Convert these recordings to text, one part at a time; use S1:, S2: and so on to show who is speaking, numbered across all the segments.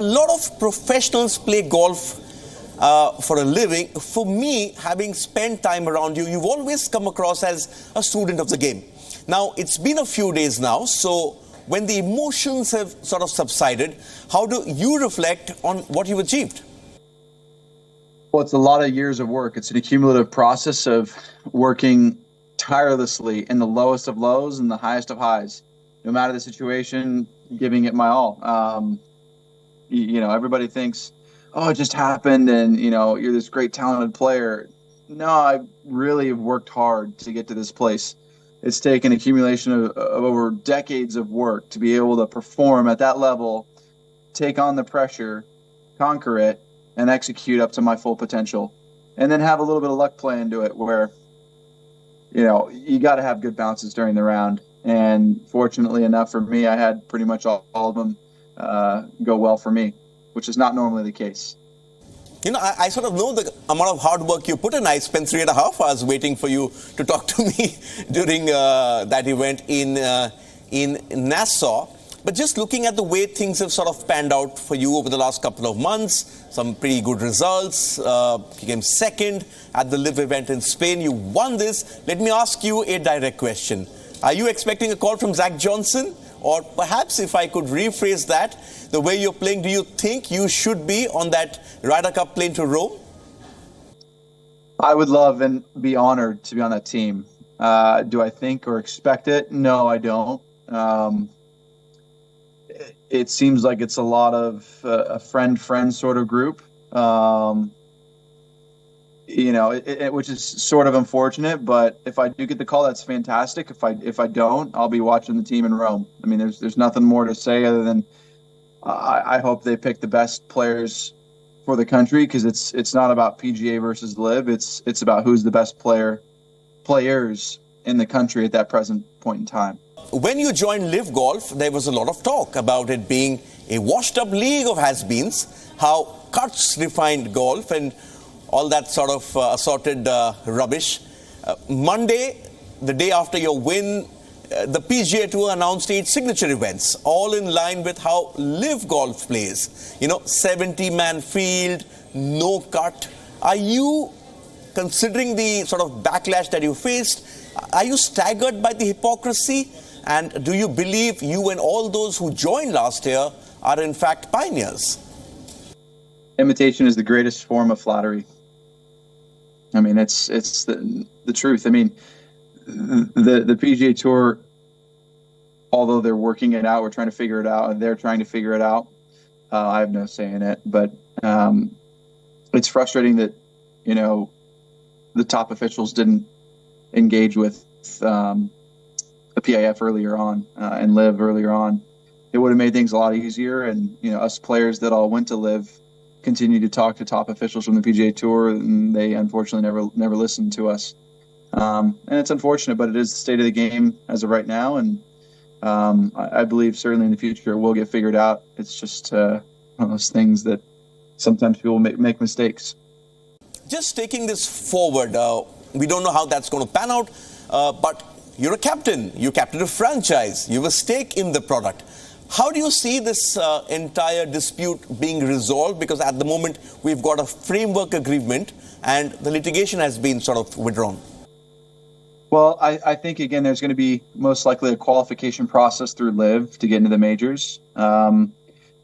S1: A lot of professionals play golf for a living. For me, having spent time around you, you've always come across as a student of the game. Now, it's been a few days now, so when the emotions have sort of subsided, how do you reflect on what you've achieved?
S2: Well, it's a lot of years of work. It's an accumulative process of working tirelessly in the lowest of lows and the highest of highs. No matter the situation, giving it my all. Everybody thinks, oh, it just happened and, you're this great talented player. No, I really have worked hard to get to this place. It's taken accumulation of over decades of work to be able to perform at that level, take on the pressure, conquer it, and execute up to my full potential. And then have a little bit of luck play into it where, you got to have good bounces during the round. And fortunately enough for me, I had pretty much all of them go well for me, which is not normally the case.
S1: I sort of know the amount of hard work you put in. I spent 3.5 hours waiting for you to talk to me during that event in Nassau. But just looking at the way things have sort of panned out for you over the last couple of months, some pretty good results. You came second at the LIV event in Spain. You won this. Let me ask you a direct question. Are you expecting a call from Zach Johnson? Or perhaps if I could rephrase that, the way you're playing, do you think you should be on that Ryder Cup plane to Rome?
S2: I would love and be honored to be on that team. Do I think or expect it? No, I don't. It seems like it's a lot of a friend sort of group. Which is sort of unfortunate, but if I do get the call, that's fantastic. If I don't, I'll be watching the team in Rome. I mean, there's nothing more to say other than I hope they pick the best players for the country, because it's not about PGA versus LIV. It's about who's the best players in the country at that present point in time.
S1: When you joined LIV Golf, there was a lot of talk about it being a washed-up league of has-beens, how cuts defined golf, and all that sort of assorted rubbish. Monday, the day after your win, the PGA Tour announced 8 signature events, all in line with how LIV Golf plays. 70-man field, no cut. Are you, considering the sort of backlash that you faced, are you staggered by the hypocrisy? And do you believe you and all those who joined last year are in fact pioneers?
S2: Imitation is the greatest form of flattery. I mean, it's the truth. I mean, the PGA Tour, although they're working it out, we're trying to figure it out, and they're trying to figure it out. I have no say in it, but it's frustrating that the top officials didn't engage with the PIF earlier on and LIV earlier on. It would have made things a lot easier, and us players that all went to LIV continue to talk to top officials from the PGA Tour, and they unfortunately never listened to us. And it's unfortunate, but it is the state of the game as of right now, and I believe certainly in the future it will get figured out. It's just one of those things that sometimes people make mistakes.
S1: Just taking this forward, we don't know how that's going to pan out, but you're a captain. You captain a franchise. You have a stake in the product. How do you see this entire dispute being resolved? Because at the moment, we've got a framework agreement and the litigation has been sort of withdrawn.
S2: Well, I think, again, there's going to be most likely a qualification process through LIV to get into the majors. From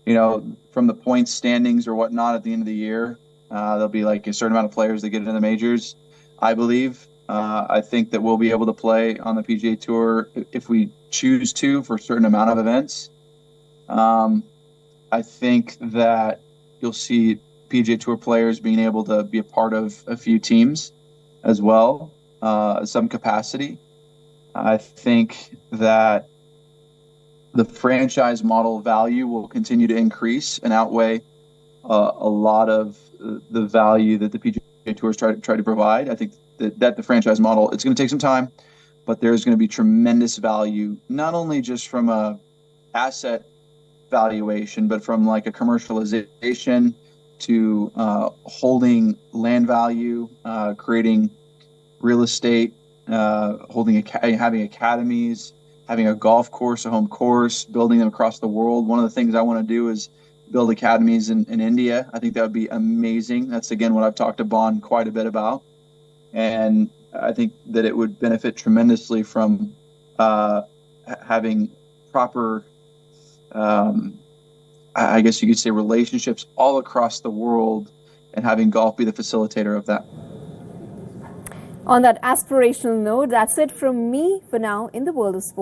S2: the points standings or whatnot at the end of the year, there'll be like a certain amount of players that get into the majors, I believe. I think that we'll be able to play on the PGA Tour if we choose to for a certain amount of events. I think that you'll see PGA Tour players being able to be a part of a few teams as well, some capacity. I think that the franchise model value will continue to increase and outweigh a lot of the value that the PGA Tour is try to provide. I think that the franchise model, it's going to take some time, but there's going to be tremendous value, not only just from a asset valuation, but from like a commercialization to holding land value, creating real estate, having academies, having a golf course, a home course, building them across the world. One of the things I want to do is build academies in India. I think that would be amazing. That's, again, what I've talked to Bon quite a bit about. And I think that it would benefit tremendously from having proper, I guess you could say, relationships all across the world, and having golf be the facilitator of that.
S3: On that aspirational note, that's it from me for now in the world of sports.